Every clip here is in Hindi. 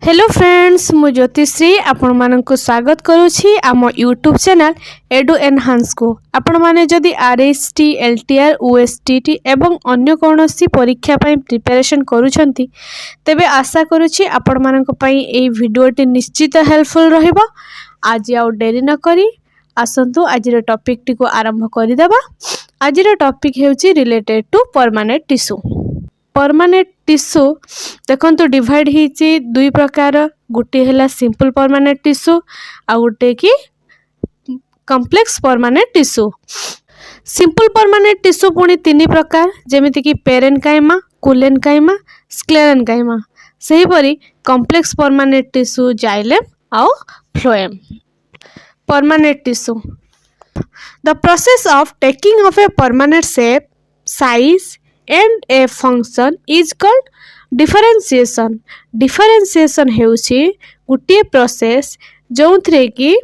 हेलो फ्रेंड्स मु ज्योतिश्री आपण मानक स्वागत करुछि आम यूट्यूब चैनल एडु एनहांस को। आपण माने जदि आरएसटी एलटीआर ओएसटीटी एवं अन्य कोनोसी परीक्षा पई प्रिपरेशन करूछंती तेबे आशा करुछि आपण मानक पई एई वीडियोटी निश्चित हेल्पफुल रहइबो। आज आउ देरी न करी आसंतु आजिर टॉपिक टी को आरंभ करि देबा। आजिर टॉपिक हेउछि related to permanent tissue. Permanent tissue देखंतु डिवाइड हिची दुई प्रकार, गोटे हैला सिंपल परमानेंट टिश्यू आ गोटे की complex permanent tissue. Simple permanent tissue पुणी तीन प्रकार, जेमिति की पेरेन्काइमा, कोलेन्काइमा, स्क्लेरेन्काइमा। सही परी कॉम्प्लेक्स परमानेंट टिश्यू जाइलेम आउ phloem. Permanent tissue, the process of taking of a permanent shape, size and a function is called differentiation. differentiation हेउछि गुटिए प्रोसेस जोंथरे कि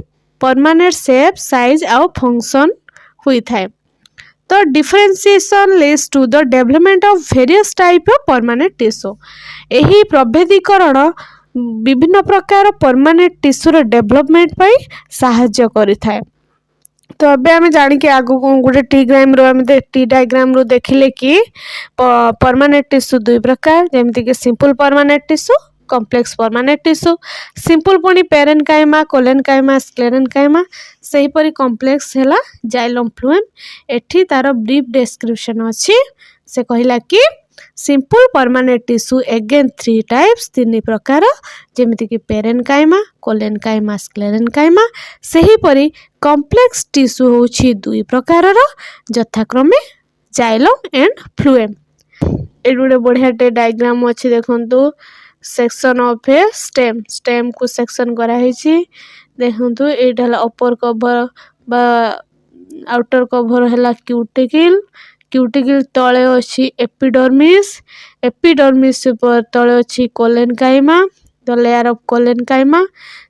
परमानेंट शेप, साइज आउ फंक्शन हुई थाए। तो differentiation leads to the development of various type of permanent tissue. एही प्रभेदीकरण विभिन्न प्रकार परमानेंट टिश्यूर डेवलपमेंट पई सहायता करिथाए। तो अबे आम जानिके आगु गोटे टी डायग्राम रो देखिले कि परमानेंट टिश्यू दुई प्रकार, जेमति कि simple permanent tissue, complex permanent tissue. Simple पुणी पेरेन्काइमा, कोलेन्काइमा, स्क्लेरेन्काइमा। सही परी कॉम्प्लेक्स हैला जाइलम फ्लूएम। एठी तार ब्रीफ डिस्क्रिप्शन अछि। से कहिला कि simple permanent tissue again three types, तीन प्रकार, जेमिति कि पेरेन्काइमा, कोलेन्काइमा, स्क्लेरेन्काइमा। सही परी कॉम्प्लेक्स टिश्यू होछि दुई प्रकार, यथाक्रमे जाइलम एंड फ्लूएम। एडु गोटे बढ़िया डायग्राम अछि देखंतु। Section of A stem, stem को सेक्शन करा हिछि देखंतु। एटा हला अपर कवर बा आउटर कवर हला क्यूटिकल, क्यूटिकल तळे अछि एपिडर्मिस, एपिडर्मिस पर तळे अछि collenchyma, the layer of collenchyma.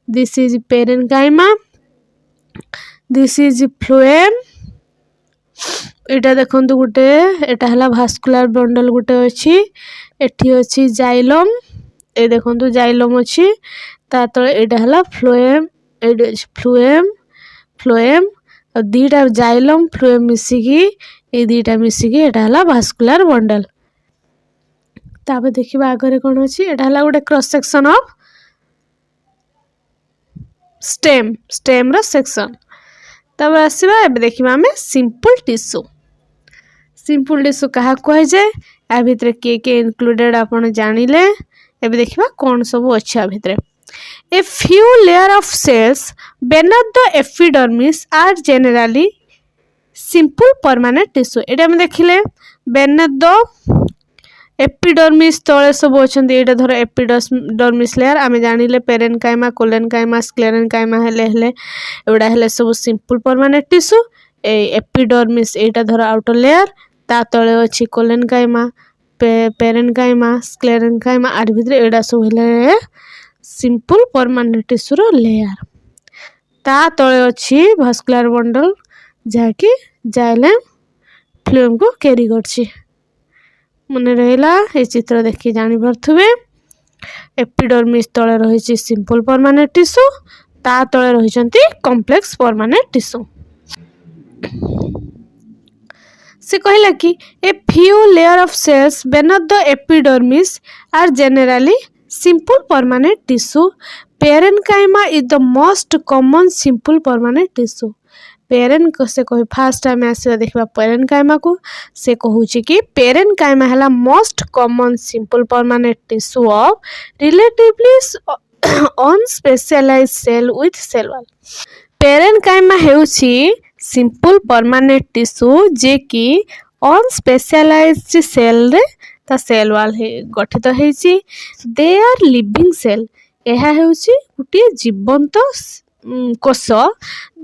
This is parenchyma, this is phloem. एटा देखंतु गुटे, एटा हला भास्कुलर बंडल गुटे अछि। एठी अछि जाइलम, ए देखंतु जाइलम अछि। ता तळे एटा हला फ्लोएम, एडे फ्लोएम, फ्लोएम और दीटा जाइलम फ्लोएम मिसिकी, ए दीटा मिसिकी एटा हला भास्कुलर बंडल। ताबे देखिबा आगरे कोन अछि, एटा हला गुटे cross section of stem, stem रो सेक्शन। तब आसीबा एबे देखिबा हमें सिंपल टिश्यू। सिंपल टिश्यू कहा कहै जाय, आ भितरे के इंक्लूडेड आपण जानिले। एबे देखिबा कोन सब अछि आ भितरे। A few layer of cells beneath the epidermis are generally simple permanent tissue. एटा हम देखिले beneath the एपिडर्मिस तळे सब अछंती। एटा धर एपिडर्मिस लेयर, आमे जानिले पेरेन्काइमा, कोलेन्काइमा, स्क्लेरेन्काइमा हेले एडा हेले सब सिंपल परमानेंट टिश्यू। ए एपिडर्मिस एटा धर आउटर लेयर, ता तळे अछि कोलेन्काइमा, पेरेन्काइमा, स्क्लेरेन्काइमा। आर भितरे एडा सब हेले सिंपल परमानेंट टिश्यू रो लेयर। ता तळे अछि भास्कुलर बंडल, जाकी जाइलम फ्लूएम को कैरी करछि। मने रहिला ए चित्र देखि जानि परथुबे। एपिडर्मिस तळे रहिछि सिंपल परमानेंट टिश्यू, ता तळे रहिछंती कॉम्प्लेक्स परमानेंट टिश्यू। से कहिला कि a few layer of cells beneath the epidermis are generally simple permanent tissue. Parenchyma is the most common simple permanent tissue. Peren से कह फास्ट टाइम आसवा देखा पेरेन्काइमा को। से कहूँ कि पेरेन्काइमा है most common simple permanent tissue of relatively unspecialised cell with cell wall. Parenchyma हेउछि सिंपल परमानेंट टिश्यू जे कि अनस्पेशलाइज्ड सेल रे ता सेल वॉल गठित हेछि। दे आर लिविंग सेल, एहा हेउछि गुटिए जीवंत कोष।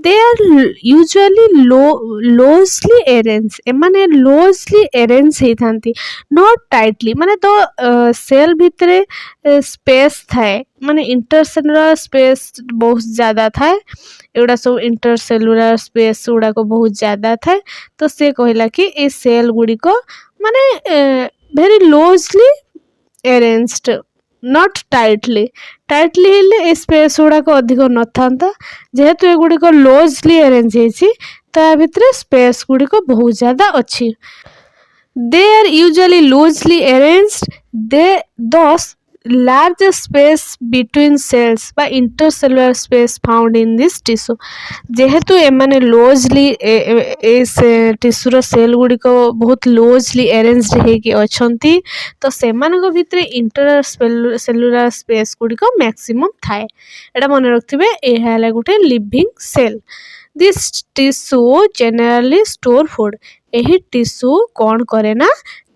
They are usually loosely arrange, एमाने लोजली अरेंज हे थांती, नॉट टाइटली। माने तो सेल भितरे स्पेस थाए, माने इंटरसेलुलर स्पेस बहुत ज्यादा थाए। एडा सब इंटरसेलुलर स्पेस उडा को बहुत ज्यादा थाए। तो से कहला कि ए सेल गुडी को माने वेरी लोजली अरेंज्ड नॉट टाइटली हेले ए स्पेस गुड़ाक अधिक न था जेहेतु एगुड़िक लूजली अरेंज होती ता भितर स्पेस गुड़िक बहुत ज़्यादा अच्छी they are usually loosely arranged they thus large space between cells by intercellular space found in this tissue जेहेतु एमाने लूजली इस टिश्यूर सेल गुड़िक बहुत लूजली अरेंज्ड होगी अच्छी तो सेमानक भितर इंटरसेल्युलर स्पेस गुड़िक मैक्सिमम थाए एटा मन रखिथे यह गोटे living cell this tissue generally store food यही टिश्यू कौन करे ना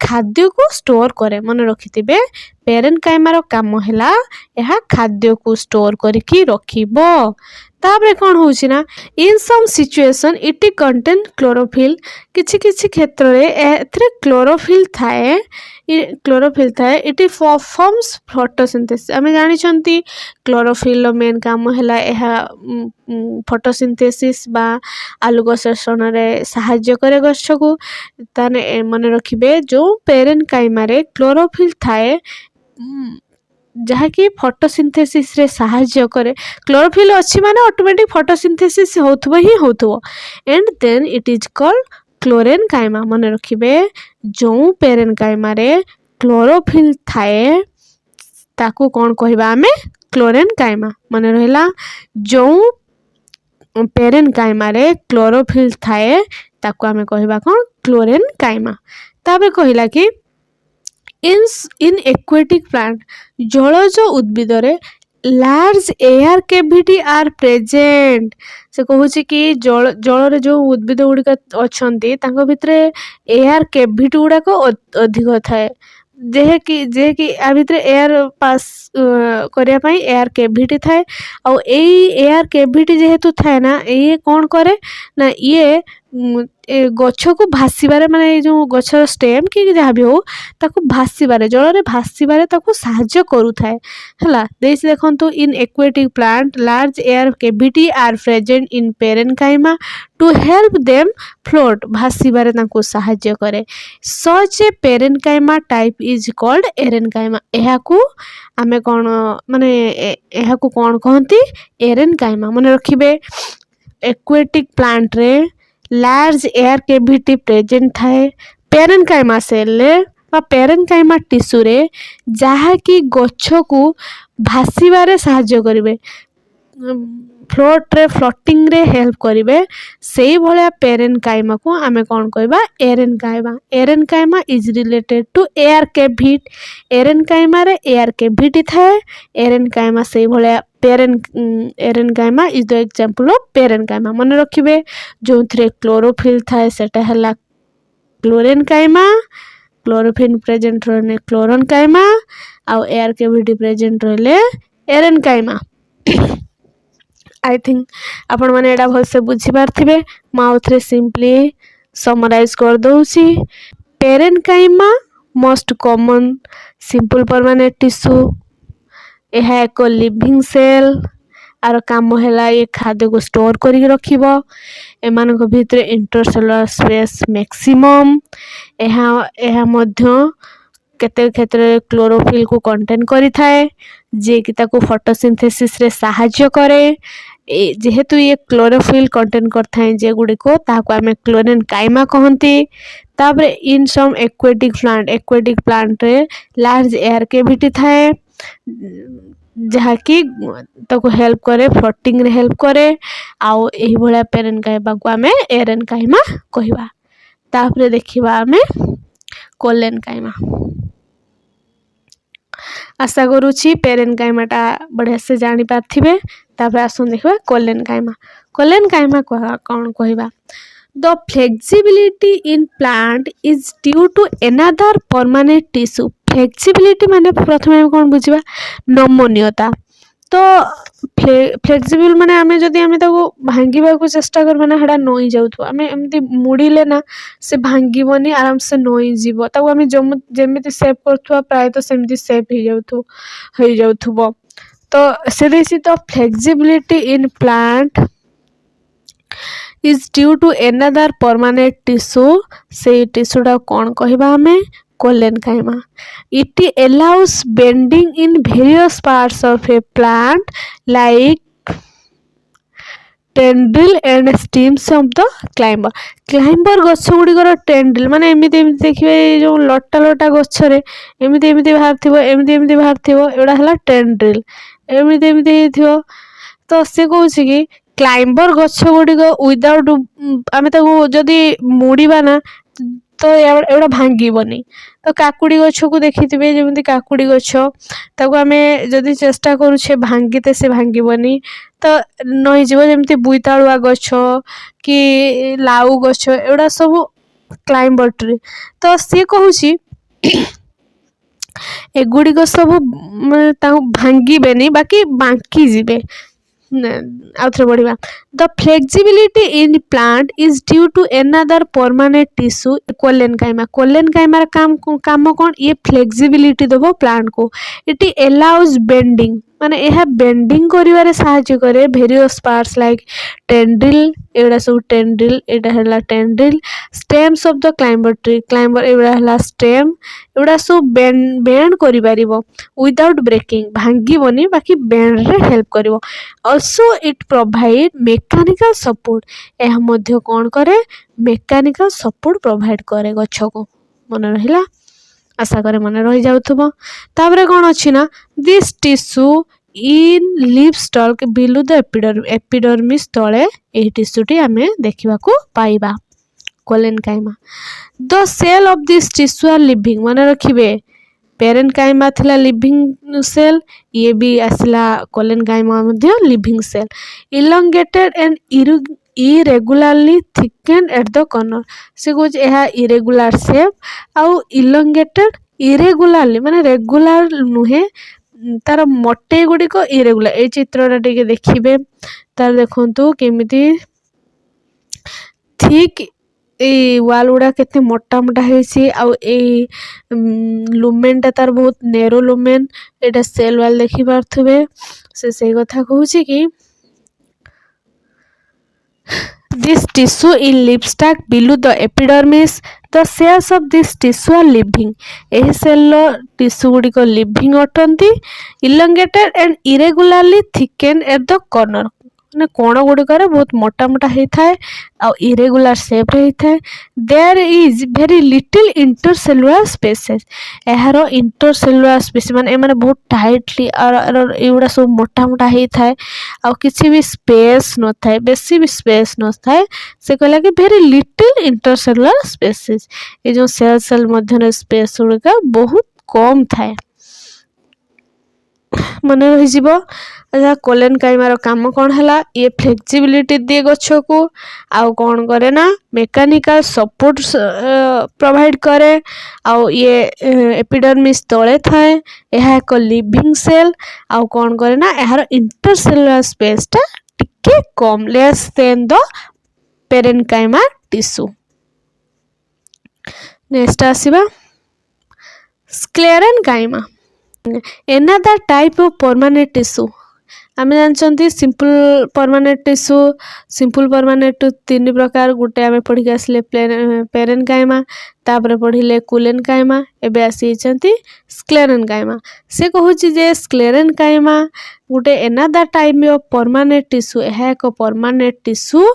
खाद्य को स्टोर करे मन रखिथिबे पेरेन्काइमार काम हैला यह खाद्य को स्टोर करके रखिबो ताबरे कौन होची ना in some situation it contain chlorophyll किछि किछि क्षेत्र रे एथरे क्लोरोफिल थाए इट परफॉर्म्स फोटोसिंथेसिस आमे जानि छंती क्लोरोफिल मेन काम हैला यह फोटोसिंथेसिस बा आलोक शोषण रे सहाय्य करे गछ को ताने मन रखिबे जो पेरेन्काइमा रे क्लोरोफिल थाए जहाँकि फोटोसिंथेसिस रे सहाय्य करे क्लोरोफिल अच्छी माने ऑटोमेटिक फोटोसिंथेसिस होथबो ही होथबो and then it is called chlorenchyma मन रखिबे जो पेरेन्काइमा रे क्लोरोफिल थाए ताकू कौन कहबा आमे क्लोरेन्काइमा मन रहला जो पेरेन्काइमा रे क्लोरोफिल थाए ताकू आमे कहबा कौन क्लोरेन्काइमा ताबे कहिला कि इन एक्वेटिक प्लांट जलज उद्भिद रे large air cavity are present से कहूँ कि जल रे जो उद्भिद गुड़िक अच्छा भितर एयर कैविटी गुड़ाक अधिक थाए जे कि आ भितर एयर पास करिया पई एयर कैविटी थाए और एयर कैविटी जेहेतु थाए ना ये कौन करे ना ये गछ को भासीबारे माने जो गछर स्टेम कि जहाँ भी हो ताको भासीबारे जल रे भासीबारे ताको सहाय्य करू थाए हला देश देखंतु in aquatic plant large air cavity are present in parenchyma to help them float भासीबारे ताको सहाय्य करे such a parenchyma type is called aerenchyma एहाकू आमे कोन माने एहाकू कोन कहंती एरेन्काइमा मन रखिबे एक्वेटिक प्लांट रे लार्ज एयर कैविटी प्रेजेंट थाए पेरेन्काइमा सेल रे बा पेरेन्काइमा टिश्यू रे जहा कि गछ को भासीबारे सहाय्य करिवे फ्लोट रे फ्लोटिंग रे हेल्प करिवे सेही भलिया पेरेन्काइमा को आमे कोन कहबा aerenchyma is related to air cavity aerenchyma रे एयर कैविटी थाए एरेन्काइमा सेही भलिया aerenchyma is the example of parenchyma मन रखिबे जो थरे क्लोरोफिल थाए सेटा हला क्लोरेन्काइमा क्लोरोफिल प्रेजेंट रहने क्लोरेन्काइमा आ एयर कैविटी प्रेजेंट रहले एरेन्काइमा आई थिंक आपण माने एडा भल से बुझी पारथिबे माउथ रे सिंपली समराइज कर दउची parenchyma most common simple permanent tissue यह एक लिविंग सेल आर काम हैला ये खाद्य को स्टोर करी रखिबो एमानक भितर इंटरसेलुलर स्पेस मैक्सिमम यह मध्य केते क्षेत्र क्लोरोफिल को कंटेन करी थाए जे कि ताको फोटोसिंथेसिस रे सहाय्य करे जेहेतु ये क्लोरोफिल कंटेन करथाए जे गुडी को ताको आमे क्लोरेन्काइमा कहंती ताबरे इन सम एक्वेटिक प्लांट रे लार्ज एयर कैविटी थाए जहाँ कि ताको हेल्प करे फ्लोटिंग रे हेल्प करे आउ एही भलिया पेरेन्काइमा को आमे एरेन्काइमा कहबा तापरे देखिबा आमे कोलेन्काइमा आशा करूची पेरेन्काइमाटा बढ़िया से जानी पारथिबे तापर आसुन देखबा कोलेन्काइमा कौन कहबा the flexibility in plant is due to another permanent tissue flexibility माने प्रथमे कौन बुझिबा नमनीयता तो फ्लेक्सिबल माने आमे जदी आमे ताको भांगीबा को चेष्टा करबा ना हेडा नई जाउथो आमे एमती मुड़ीले ना से भांगीबनी आराम से नई जीवो ताको आमे जेमिति सेव करथुवा प्राय तो सेमिति सेव हो जाउथुबो तो से देसी तो flexibility in plant is due to another permanent tissue से टिश्यूटा कौन कहबा हमें Collenchyma. It allows bending in various parts of a plant like tendril and stems of the climber. Climber ଗଛ ଗୁଡ଼ିକର tendril ମାନେ ଏମିତି ଦେଖିବେ ଏଇ ଯେଉଁ ଲଟା ଲଟା ଗଛରେ ଏମିତି ବାହାରିଥିବ ଏମିତି ବାହାରିଥିବ ଏଗୁଡ଼ା ହେଲା tendril ଏମିତି ହେଇଥିବ। ତ ସେ କହୁଛି କି କ୍ଲାଇମ୍ବର ଗଛ ଗୁଡ଼ିକ ୱିଦାଉଟ୍ ଆମେ ତାକୁ ଯଦି ମୋଡ଼ିବା ନା ତ ଏଗୁଡ଼ା ଭାଙ୍ଗିବନି। ତ କାକୁଡ଼ି ଗଛକୁ ଦେଖିଥିବେ ଯେମିତି କାକୁଡ଼ି ଗଛ ତାକୁ ଆମେ ଯଦି ଚେଷ୍ଟା କରୁଛେ ଭାଙ୍ଗିତେ ସେ ଭାଙ୍ଗିବନି। ତ ନଇଯିବ ଯେମିତି ବୋଇତାଳୁଆ ଗଛ କି ଲାଉ ଗଛ ଏଗୁଡ଼ା ସବୁ କ୍ଲାଇମ୍ବର ଟ୍ରି। ତ ସିଏ କହୁଛି ଏଗୁଡ଼ିକ ସବୁ ତାଙ୍କୁ ଭାଙ୍ଗିବେନି ବାକି ବାଙ୍କି ଯିବେ। ଆଉଥରେ ପଢ଼ିବା। The flexibility in plant is due to another permanent tissue Collenchyma. Collenchyma ର କାମ କ'ଣ? ये flexibility ଦେବ ପ୍ଲାଣ୍ଟ କୁ। It allows bending ମାନେ ଏହା ବେଣ୍ଡିଂ କରିବାରେ ସାହାଯ୍ୟ କରେ ଭେରିୟସ୍ ପାର୍ଟସ୍ ଲାଇକ୍ tendril ଏଗୁଡ଼ା ସବୁ tendril ଏଇଟା ହେଲା tendril stems of the climber tree climber ଏଗୁଡ଼ା ହେଲା stem ଏଗୁଡ଼ା ସବୁ ବେଣ୍ଡ କରିପାରିବ ୱିଦାଉଟ୍ ବ୍ରେକିଂ ଭାଙ୍ଗିବନି ବାକି ବେଣ୍ଡରେ ହେଲ୍ପ କରିବ। Also it provide mechanical support ଏହା ମଧ୍ୟ କ'ଣ କରେ mechanical support provide କରେ ଗଛକୁ। ମନେ ରହିଲା? ଆଶା କରେ ମନେ ରହିଯାଉଥିବ। ତାପରେ କ'ଣ ଅଛି ନା this tissue in leaf stalk below the epidermis ତଳେ ଏହି ଟିସ୍ୟୁଟି ଆମେ ଦେଖିବାକୁ ପାଇବା। Collenchyma. The cell of this tissue are living ମନେ ରଖିବେ parenchyma थिला living cell ये भी आसला Collenchyma ମଧ୍ୟ living cell elongated and irregularly thickened at the corner से कुछ यह irregular shape आउ elongated irregularly माने regular नुहे तार मोटे गुडी को irregular ए चित्रटा टिके देखिबे तार देखंतु केमिति थिक ए वाल गुड़ा केते मोटा मोटा हेसी आउ ए लुमेन टा तार बहुत नेरो लुमेन एटा सेल वाल देखि पारथुबे से कथा कहूची कि this tissue in leaf stalk below the epidermis the cells of this tissue are living एही सेल टिश्यू गुडी को living अटंती elongated and irregularly thickened at the corner ने कोण गुड़िकर बहुत मोटा मोटा होता है और इरेगुलर शेप रहता है। There is very little intercellular spaces यार इंटरसेलुलर स्पेस माने बहुत टाइटली एगुड़ा सब मोटा मोटा होता है और किसी भी स्पेस न थाए बेसी भी स्पेस न थाए से कहला कि वेरी लिटिल इंटरसेलुलर स्पेसेस ये जो सेल मध्य स्पेस गुड़िका बहुत कम थाए मन रही। Collenchyma रो काम कौन है ये फ्लेक्सिबिलिटी दिए गछ को आउ कौन करे ना मेकानिकल सपोर्ट प्रोवाइड करे आउ ये एपिडर्मिस तले थाए यह एक लिविंग सेल आउ कौन करे ना यार इंटरसेलुलर स्पेस टा टिके कम less than the parenchyma tissue. Next आसीबा sclerenchyma another type of permanent tissue आम जानते simple permanent tissue simple permanent तीन प्रकार गोटे आम पढ़ी आसले पेरेन्काइमा तापर पढ़िले कोलेन्काइमा एबे आसी स्क्लेरेन्काइमा से कहूँ जे स्क्लेरेन्काइमा गोटे another type of permanent tissue यह एक permanent tissue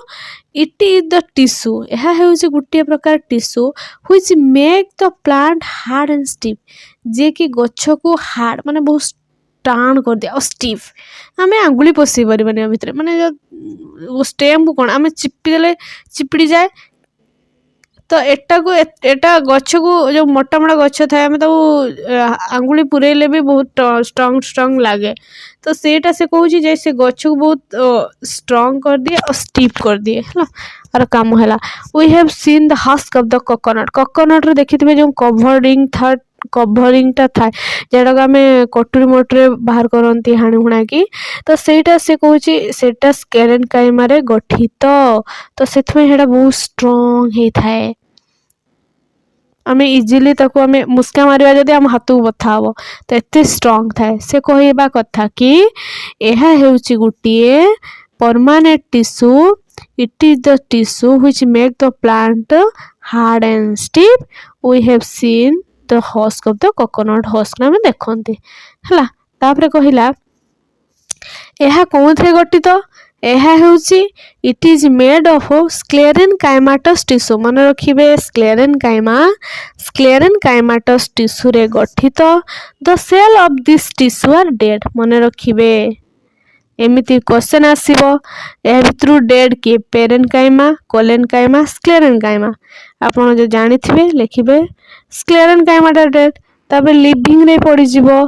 it is the tissue यह हूँ गोटे प्रकार tissue which make the plant hard and stiff जे कि गछ को हार्ड माने बहुत टाण कर दिया और स्टिफ आम आंगुली पशि पारे भितर माने स्टेम को कौन आम चिपीदे चिपड़ी जाए तो एटा गछ को जो मोटा मोटा गछ थाए आम आंगुली पुरेले भी बहुत स्ट्रॉन्ग लगे तो सेटा से कहूँ जे से गछ को बहुत स्ट्रॉन्ग कर दिए और स्टिफ कर दिए है और काम है। We have seen the husk of the coconut रे देखिथिबे जो कभरिंग टा था जेटा आम कटुरी मटरे बाहर करती हाणी हुणा की तो सेटा से कहूँ सेटा स्क्लेरेन्काइमा रे गठित तो से बहुत स्ट्रॉन्ग होता है आम इजिली ताको आम मुस्का मारिबा जदि आम हाथ को बथा हम तो एते स्ट्रॉन्ग थाए से कहबा कथा कि यह हेउची गुटिए permanent tissue it is the tissue which make the plant hard and stiff we have seen the husk of the coconut husk आम देखते है। तापर कहला यह कौन थे गठित यह होची it is made of sclerenchymatous tissue मन रखिबे स्क्लेरेनकाइमाटस टिश्यू रे गठित the cell of this tissue are dead मन रखिबे एमिति क्वेश्चन आसीबो ए भितरु डेड के पेरेनकाइमा कोलेनकाइमा स्क्लेरेनकाइमा आपण जो जानिथिबे लिखिबे स्क्लेरेनकाइमा टा डेड तापर लिविंग रे पड़ी जिवो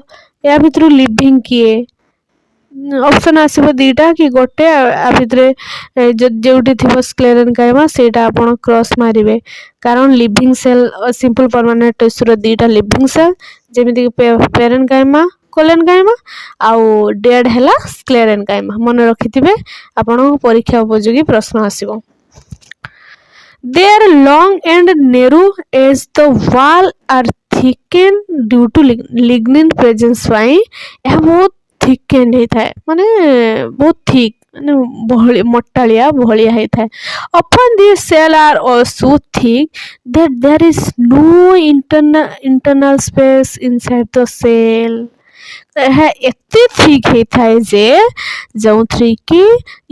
या भितरु लिविंग किए ऑप्शन आसीबो दीटा कि गोटे आ भितरे जोटी थिबो स्क्लेरेनकाइमा सेटा आपण क्रॉस मारिबे कारण living cell simple permanent tissue रो दीटा लिविंग सेल जेमिति पेरेनकाइमा कोलेनकाइमा आउ डेड हैला स्क्लेरेनकाइमा मन रखिथिबे आपण परीक्षा उपयोगी प्रश्न आसीबो। Their long and narrow as the wall are thickened due to lignin presence पाई यह बहुत थिकेंड होता है माने बहुत थिक माने मोटालिया भलिया होता है। Often these cells are also thick that there is no internal space inside the cell। है एते ठीक होता है जे जो थ्री की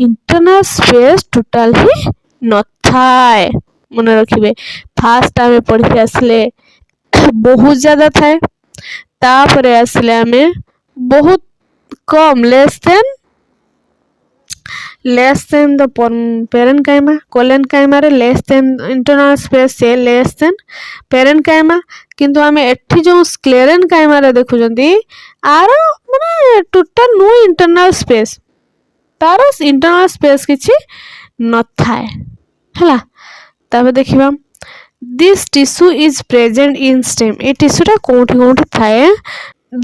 इंटरनल स्पेस टोटल ही न थाए मन रखिबे। फास्ट आमे पढ़ी आसले बहुत ज्यादा थाए तापरे आसले आमे बहुत कम less than the parenchyma collenchyma रे लेस देन इंटरनल स्पेस से लेस देन पेरेनकाइमा किंतु आमे एठी जो स्क्लेरेनकाइमा रे देखु जंती आर माने टोटल नो इंटरनल स्पेस तार इंटरनल स्पेस किछि न थाए हला। तबे देखिबा this tissue is present in stem ए टिश्यू टा कोठी थाए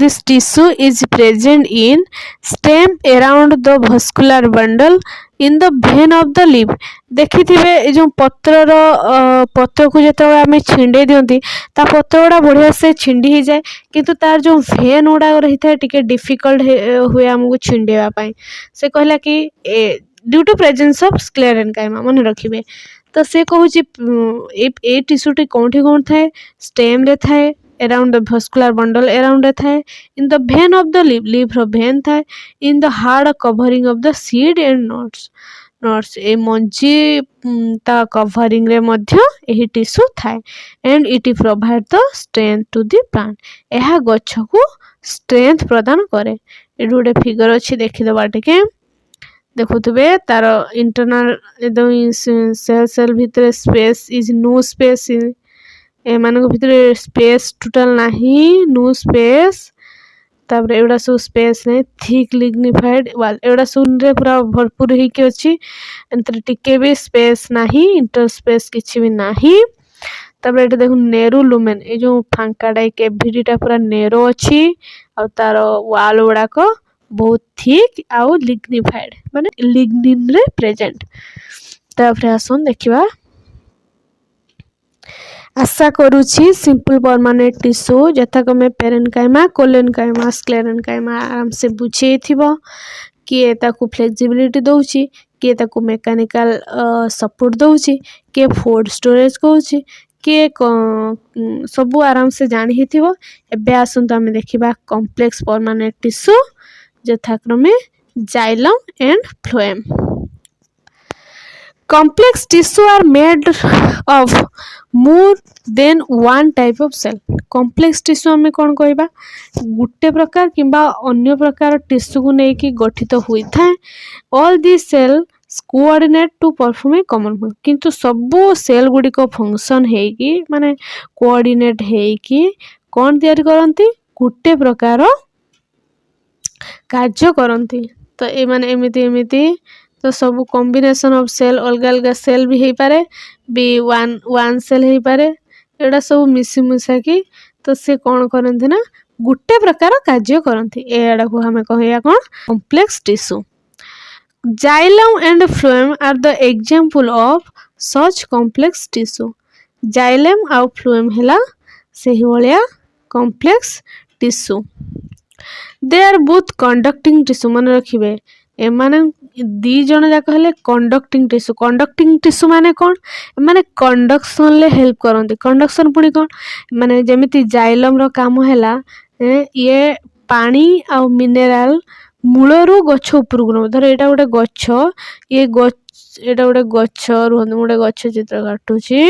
this tissue is present in stem around the vascular bundle in the vein of the leaf। देखिथिबे ए जो पत्र को जते आमे छिंडे दियंती ता पत्र गुडा बढ़िया से छिंडी ही जाए किंतु तार जो वेन गुडा रही था टिके डिफिकल्ट हुए हमको छिंडेवा पाई से कहला कि due to presence of sclerenchyma मन रखिबे। तो से कहूची ए टिश्यू टी कोठी थाए स्टेम रे थाए around the vascular bundle around थाए in the vein of the leaf row vein थाए in the hard covering of the seed and nuts ए मंजी ता covering रे मध्य एही टिश्यू थाए and it provide the strength to the plant एहा गछ को strength प्रदान करे। ए गोटे फिगर अछि देखि दबा टिके देखुथबे तार इंटरनल एकदम सेल भितरे स्पेस इज नो स्पेस एमान भितर स्पेस टोटल नहीं नो स्पेस तापर एवडा सब स्पेस नहीं थिक लिग्निफाइड वाल एवडा सुन रे पूरा भरपूर ही के अछि अंतर टिके भी स्पेस नहीं इंटर स्पेस किछि भी नहीं। तापर एटा देखु नेरो लुमेन ए जो फांकाडा कैविटीटा पूरा नेरो अछि आ तार वाल गुडा को बहुत थिक आउ लिग्निफाइड माने लिग्निन रे प्रेजेंट। तापर आसन देखिबा आशा करूची सिंपल परमानेंट टिश्यू जथा कमे पेरेनकाइमा कोलेनकाइमा स्क्लेरेनकाइमा आराम से बुझे थिबो किए ताकू फ्लेक्सिबिलिटी दउची किए ताकू मेकानिकल सपोर्ट दउची के फूड स्टोरेज कहूची के सबु आराम से जानि हिथिबो। एबे आसंत हम देखिबा कॉम्प्लेक्स परमानेंट टिश्यू यथाक्रमे xylem and phloem. Complex tissue are made of more than one type of cell। complex tissue हमें कौन कहबा गुटे प्रकार किंबा अन्य प्रकार टिश्यू को नेकी गठित हुई था। all these cells coordinate to perform a common function किंतु सबो सेल गुडी को फंक्शन है कि माने कोऑर्डिनेट है कि कौन तैयारी करंती गुटे प्रकार कार्य करंती। तो ए माने एमिति तो सब कॉम्बिनेशन ऑफ सेल अलग अलग सेल भी हो पारे बी वन सेल हो पारे एडा सब मिसी मुसा की तो से कौन करंती ना गुटे प्रकार कार्य करंती एडा को हमें कहया कौन complex tissue. Xylem and phloem are the example of such complex tissue. Xylem आ फ्लोएम हैला सेही भलिया complex tissue. They are both conducting tissue मन रखिबे एमाने दी जण जाक हेले कंडक्टिंग टिश्यू माने कौन माने कंडक्शन ले हेल्प करते कंडक्शन पुणी कौन माने जेमिति जाइलम रो काम हैला ये पानी आ मिनेराल मूलरू गछ उपरକୁ नब धर एटा गोटे गछ ये एटा गोटे गछ रुहन गोटे गछ चित्र काटुची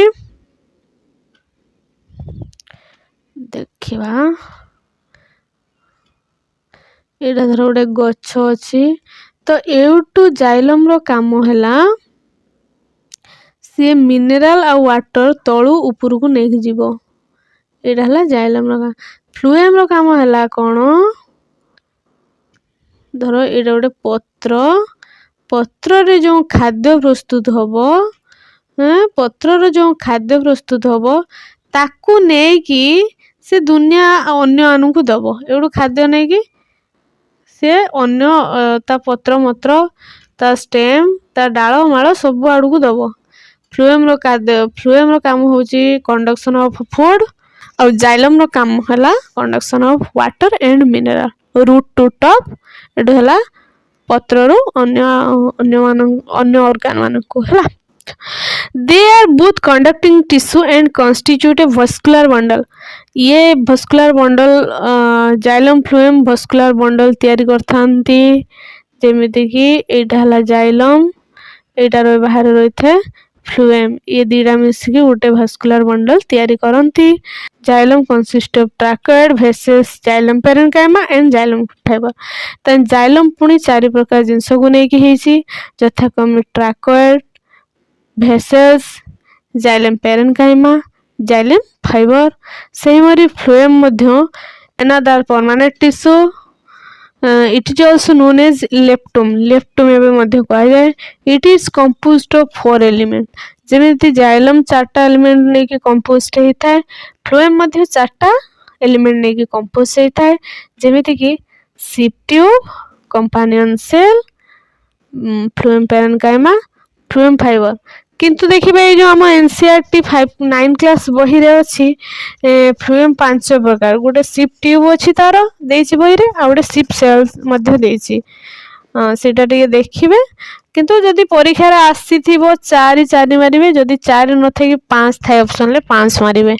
देखिबा एटा धर गोटे गछ अछि तो एउटू जाइलम रो काम हैला से मिनेराल आ वाटर तळू उपरକୁ नेक जीवो एटा हला जाइलम रो काम फ्लूएम रो काम हैला कोन धर एटा गोटे पत्र रे जो खाद्य प्रस्तुत होबो पत्र रे जो खाद्य प्रस्तुत होबो ताकू नेकी से दुनिया अन्य आनकु दबो एडू खाद्य नेकी से अन्य ता पत्र मत्र ता स्टेम ता डाଳ माळ सब आडू को दबो फ्लूएम रो काम होची कंडक्शन ऑफ फूड और जाइलम रो काम हला conduction of water and mineral root to top एडू हला पत्र रो अन्य ऑर्गन मान को हला they are both conducting tissue and constitute a vascular bundle ये vascular bundle xylem phloem vascular bundle तैयारी करथांती जेमिति कि एटा हला जाइलम एटा रो बाहर रहिथे फ्लूएम ये दीडा मिसिकी गोटे वस्कुलर बंडल तैयारी करंती xylem consist of tracheid vessels xylem parenchyma and xylem fibre तन जाइलम पुनी चारि प्रकार जिंस को नै कि हेची यथाक्रमे tracheid vessels xylem parenchyma xylem fibre सेही मरी फ्लूएम मध्य another permanent tissue it is also known as leptome एवं मध्य कहा जाए it is composed of 4 element जेमिति जाइलम 4टा एलिमेंट नै कि कंपोज्ड हेता है फ्लूएम मध्य 4टा एलिमेंट नै कि कंपोज्ड हेता है जेमिति कि sieve tube companion cell phloem parenchyma phloem fibre किंतु देखिबा ए जो हम एनसीईआरटी 9 क्लास बही रे अछि फ्लूएम 5 प्रकार गोटे सिप ट्यूब अछि तार देछि बही रे आ गोटे सिप सेल्स मध्य देछि सेटा टिके देखिबे किंतु जदि परीक्षा रे आसीथिबो 4 मारिबे जदि 4 न थे कि 5 थाय ऑप्शन ले 5 मारिबे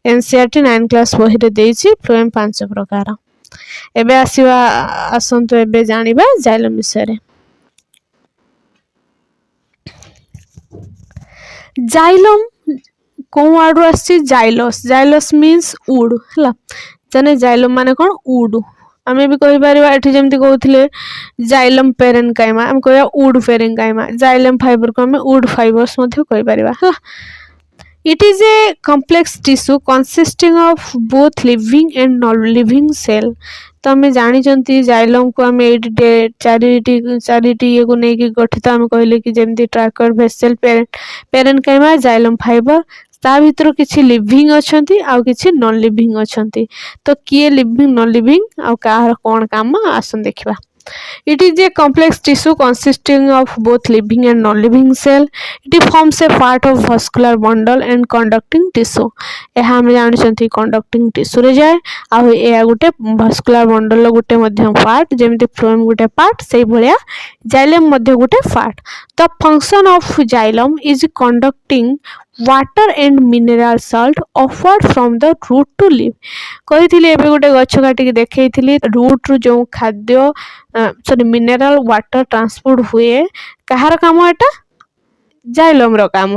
एनसीईआरटी 9 क्लास बही रे देछि फ्लूएम 5 प्रकार एबे आसीबा आसंतो एबे जानिबा जाइलम विषय रे जाइलम कोन वर्ड आसी जाइलस मीन्स वुड हला जने जाइलम माने कोन वुड आमे भी कहि परिबा एठी जेमति कहउथिले जाइलम पेरेन्काइमा हम कहया वुड पेरेन्काइमा जाइलम फाइबर को हम वुड फाइबर्स मध्ये कहि परिबा हला it is a complex tissue consisting of both living and non living cell तो हमें जानी चंती जाइलम को हमें चारिटी ये को नहीं कि गठित हम कहले कि जेमती ट्रैकोइड वेसल पेरेन्काइमा जाइलम फाइबर ता भितर किछि लिविंग अछंती आ किछि नॉन लिविंग अछंती तो किए लिविंग नॉन लिविंग आ कार कोन काम आसन देखिबा It is a complex tissue consisting of both living and non-living cell. It forms a part of vascular bundle and conducting tissue. एहा हम जानि छथि conducting tissue रे जाय आ एहा गुटे vascular bundle गुटे मध्यम पार्ट जेमिति फ्लोएम गुटे पार्ट सेही भलिया xylem Madhya Gute part. The function of xylem is conducting water and mineral salt upward from the root to leaf. कहिथिले एबे गुटे गछ काटी के देखैथिली रूट रु जो खाद्य सॉरी मिनरल वाटर ट्रांसपोर्ट हुए कहार काम एटा जाइलम रो काम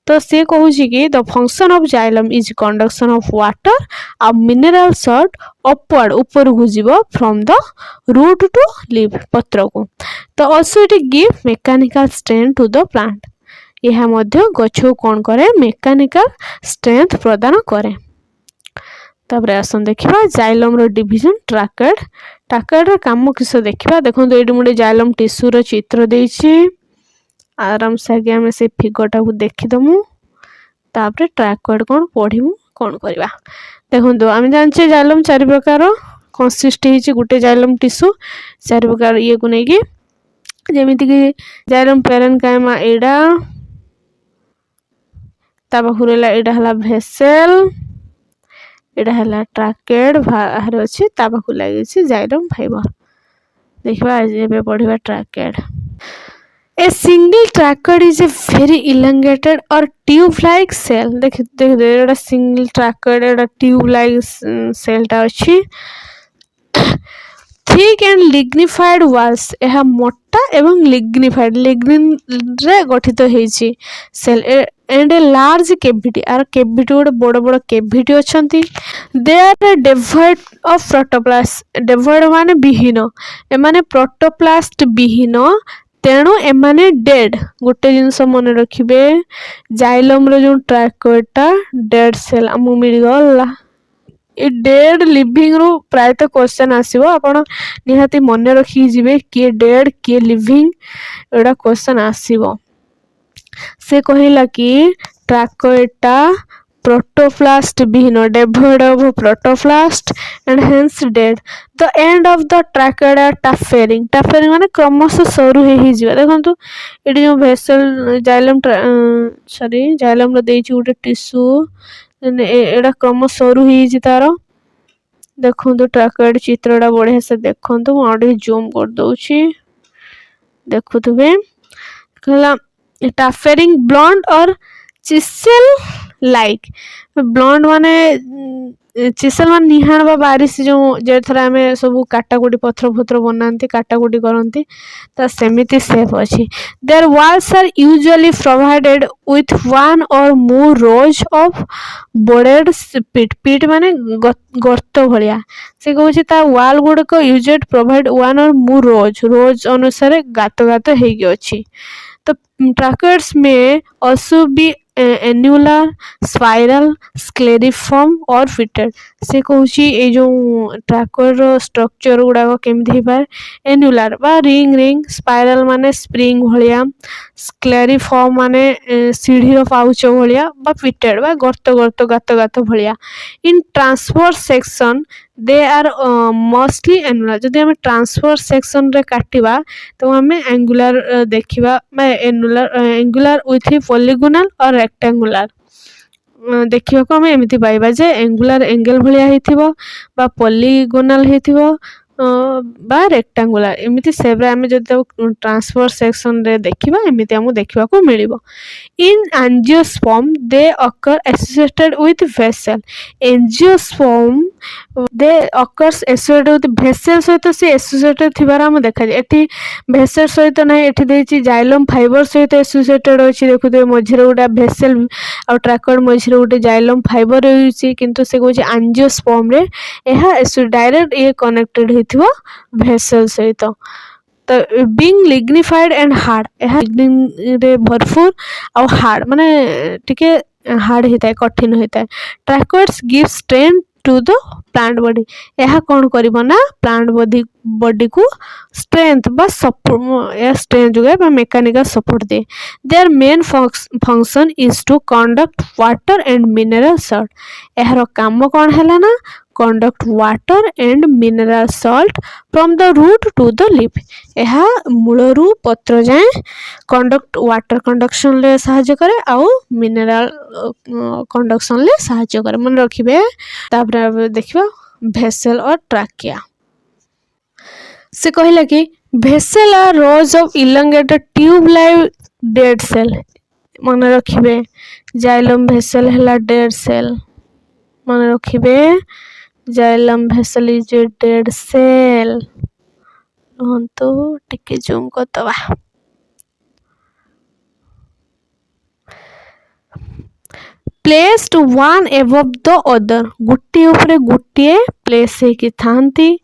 तो से कहूची कि the function of xylem is conduction of water आ मिनरल सॉल्ट अपवर्ड ऊपर को जीवो from the root to leaf पत्र को तो also it give mechanical strength to the plant यह मध्य गछ कोन करे मैकेनिकल स्ट्रेंथ प्रदान करे. तापर आसन देखिबा जाइलम रो डिवीजन ट्रैकोइड रो काम किस देखिबा देखो तो एडी मुडे जाइलम टिश्यू रो चित्र देछि आराम से आगे हम से फिगरटा को देखि दमु तापर ट्रैकोइड कोन पढिमु कोन करबा देखो तो हम जानछे जाइलम चार प्रकार कंसिस्ट हिची गुटे जाइलम टिश्यू चार प्रकार ये को नै कि जेमिति कि जाइलम पेरेन्काइमा एडा ताबा हुरेला एडा हला वेसल एडा हला ट्रैकोइड बाहर अछि ताबा को लागि छी जाइलम फाइबर देखिबा एबे पढ़िबा tracheid. A single trachea is a very elongated or tube-like cell. देख एटा single trachea एटा tube-like cell टा अछि। थिक एंड लिग्निफाइड वाल्स यह मोटा एवं लिग्निफाइड लिग्निन रे गठित होईछि cell and a large cavity are cavity गोटे बड़ बड़ केविटी अछंती they are devoid of protoplast devoid माने विहीन ए माने प्रोटोप्लास्ट विहीन तेणु एमाने डेड गोटे जिनस मन रखिबे जाइलम रो जो ट्रैकोटा डेड सेल हमु मिल गला ए डेड लिविंग रू प्रायतः क्वेश्चन आसीबो आपण निहाती मन रखी जिवे के डेड के लिविंग एडा क्वेश्चन आसीबो से कहिला कि ट्रैकोटा प्रोटोप्लास्ट विहीन devoid of protoplast and hence dead the end of the ट्रैकोटा टाफेरिंग माने क्रमशः सरू हे जिवा देखंतु एडी जो वेसल जाइलम सॉरी जाइलम रो देछि उटे टिश्यू एडा क्रम सरू ही तार देखो ट्रैकेड चित्रटा बढ़िया से देखो मुझे जूम कर दूची देखुवे कहला टाफेरिंग ब्लॉन्ड और चिसेल लाइक ब्लॉन्ड माने चिसेल मान निहान बा बारिश जो जेथरा हमें सब काटाकुटी पत्थर फत्र बनाती काटाकुटी करती ता सेमिति सेफ अछि their walls are usually provided with one और मोर रोज ऑफ बोर्डेड पिट माने गर्त भलिया से कहूछि ता वाल गुड को यूजुअली प्रोवाइड वन और मोर रोज अनुसार गात गात हेगी अछि तो ट्रैकेड्स में also be annular spiral scleriform और fitted से कहूछि ए जो ट्रैकेड रो स्ट्रक्चर गुडा को केमथि हिपार एनुलर बा रिंग स्पाइरल माने स्प्रिंग भलिया स्क्लेरिफॉर्म माने सीढ़ी रो पाउच भलिया बा फिटेड बा गर्त गात भलिया in transverse section they are mostly annular जदि हमें ट्रांसवर्स सेक्शन रे काटिबा तो हमें एंगुलर देखिबा एंगुलर विथ पॉलीगोनल और रेक्टेंगुलर देखिबा को हमें एमिति पाइबा जे एंगुलर एंगल भलिया हेथिबो बा पॉलीगोनल हेथिबो बा रेक्टेंगुलर एमिति सेब्रा हमें जदि ट्रांसवर्स सेक्शन रे देखिबा एमिति हमु देखिबा को मिलिबो in angiosperm they occur associated with vessel angiosperm they occurs associated with vessel सहित से एसोसिएटेड थिबार हम देखा जे एठी वेसल सहित नै एठी देछि जाइलम फाइबर सहित एसोसिएटेड अछि देखुते मझिरे उडा वेसल आ ट्रैकेड मझिरे उडे जाइलम फाइबर होइछि किंतु से कहै छै एंजियोस्पर्म रे एहा डायरेक्ट ये कनेक्टेड हेथिबो वेसल सहित तो बीइंग लिग्निफाइड एंड हार्ड एहा लिग्निन रे भरपूर आ हार्ड माने टिके हार्ड हेताय कठिन हेताय tracheids give strength to the plant body यह कौन करिबो ना प्लांट बॉडी को स्ट्रेंथ बा सपोर्ट या स्ट्रेंथ जुगे बा mechanical support they their main function is to conduct water and mineral salt एहरो काम कौन हैला ना conduct water and mineral salt from the root to the leaf यह मूलरू पत्र जाए कंडक्ट वाटर कंडक्शन ले सहायता करे आउ मिनरल कंडक्शन ले सहायता करे मन रखिबे तापर देखिबा वेसल और ट्रैकिया से कहला कि vessel are rows of elongated tube like dead cell मन रखिबे जाइलम वेसल हैला डेड सेल मन रखिबे xylem vessel is a dead cell तो टिके जूम करतबा placed one above the other गुट्टी ऊपर गुट्टी प्लेस हेकी थांती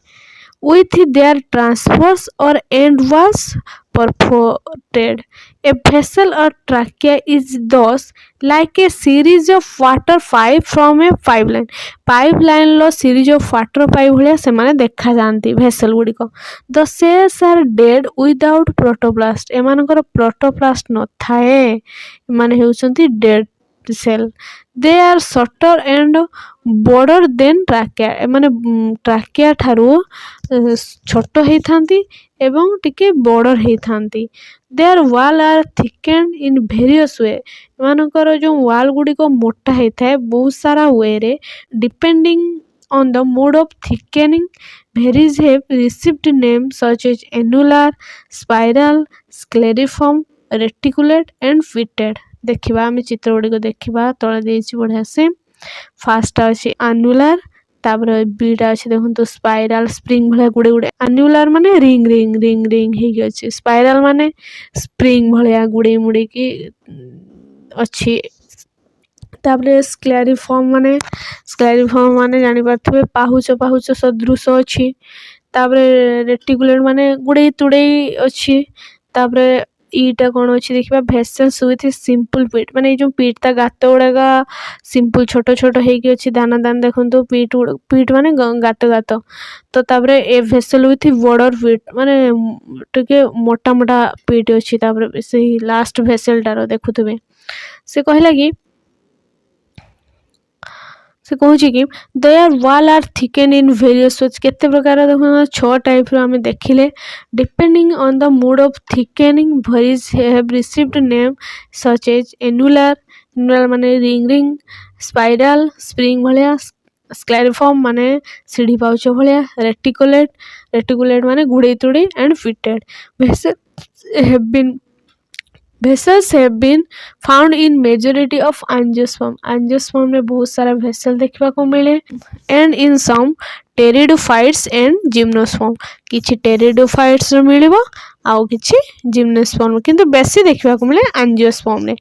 with their transverse or end was perforated. A vessel or trachea is thus like a series of water pipe from a pipeline. Pipeline low series of water pipe भलिया से माने देखा जानती vessel गुडी को. The cells are dead without protoplast. एमानकर protoplast न थाए. एमाने हेउचंती dead cell. They are shorter and broader than trachea. एमाने trachea ठारू छोट हेई थांती एवं टिके बॉर्डर हेई थांती their wall are thickened in various way एमानकर जो वॉल गुडी को मोटा हेई थाए बहुत सारा वे रे depending on the mode of thickening. Berries have received names such as annular, spiral, scleriform, reticulate and fitted. देखिबा आम चित्र गुड़िक देखा तले देछि बढ़िया से फास्ट अच्छे आनुलार तापर बीटा अच्छे देखो स्पाइराल स्प्रिंग भाया गुड़े गुड़े आनुलार माने रिंग रिंग रिंग रिंग हेगी अच्छे स्पाइराल माने स्प्रिंग भाया गुड़े मुड़े की अच्छी तापर स्क्लेरिफॉर्म माने जानी पारथिबे पाहुच पाहुच सदृश अच्छी तापर रेटिकुलेट माने गुड़े तुड़े अच्छी तापर ईटा कौन अच्छी देखा भेसल्स विथ सिंपल पीट माने जो पीट ता गात गुड़ाक सिंपल छोट छोट होगी अच्छी दाना दाना देखो पीट माने गात गात तो तापर ए भेसल विथ बॉर्डर पीट माने टिके मोटा मोटा पीट अच्छी तापर से लास्ट भेसलटार देखुवे से कहला कि से कहूँ कि their wall are thickened in various ways केते प्रकार देखो 6 टाइप रो हमें देखिले depending on the mode of thickening various have received name such as annular माने रिंग रिंग स्पाइराल स्प्रिंग भलिया स्क्लेरिफॉर्म माने सीढ़ी पाउच भलिया रेटिकुलेट माने गुड़े तुड़ी and pitted Vessels have been found in majority of angiosperm. Angiosperm में बहुत सारा vessel देखा को मिले and in some pteridophytes and gymnosperm. किछि pteridophytes रो मिलिबो आउ किछि gymnosperm किंतु बेसी देखा को मिले angiosperm ने.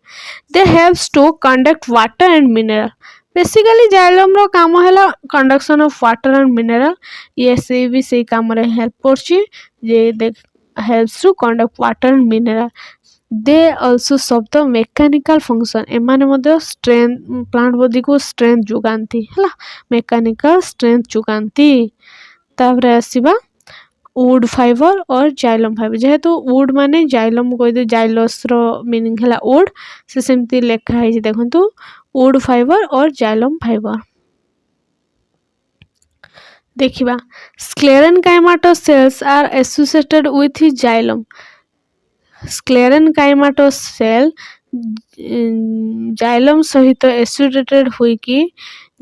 They have to conduct water and mineral. Basically xylem रो काम हैला conduction of water and mineral ये से भी से काम रे हेल्प करछि जे helps to conduct water and mineral. They also serve the mechanical function एमाने स्ट्रेंथ प्लांट बॉडी को स्ट्रेंथ जोगाती है मेकानिकल स्ट्रेंथ जोगाती तापर आसवा वुड फाइबर और जाइलम फाइबर जेहेतु वुड माने जाइलम कह जाइलस रो मीनिंग है वुड से सेमती लेखा है देखो वुड फाइबर और जाइलम फाइबर देखिबा sclerenchymatous cells are associated with xylem sclerenchymatous cell xylem सहित एसोसिएटेड होइकी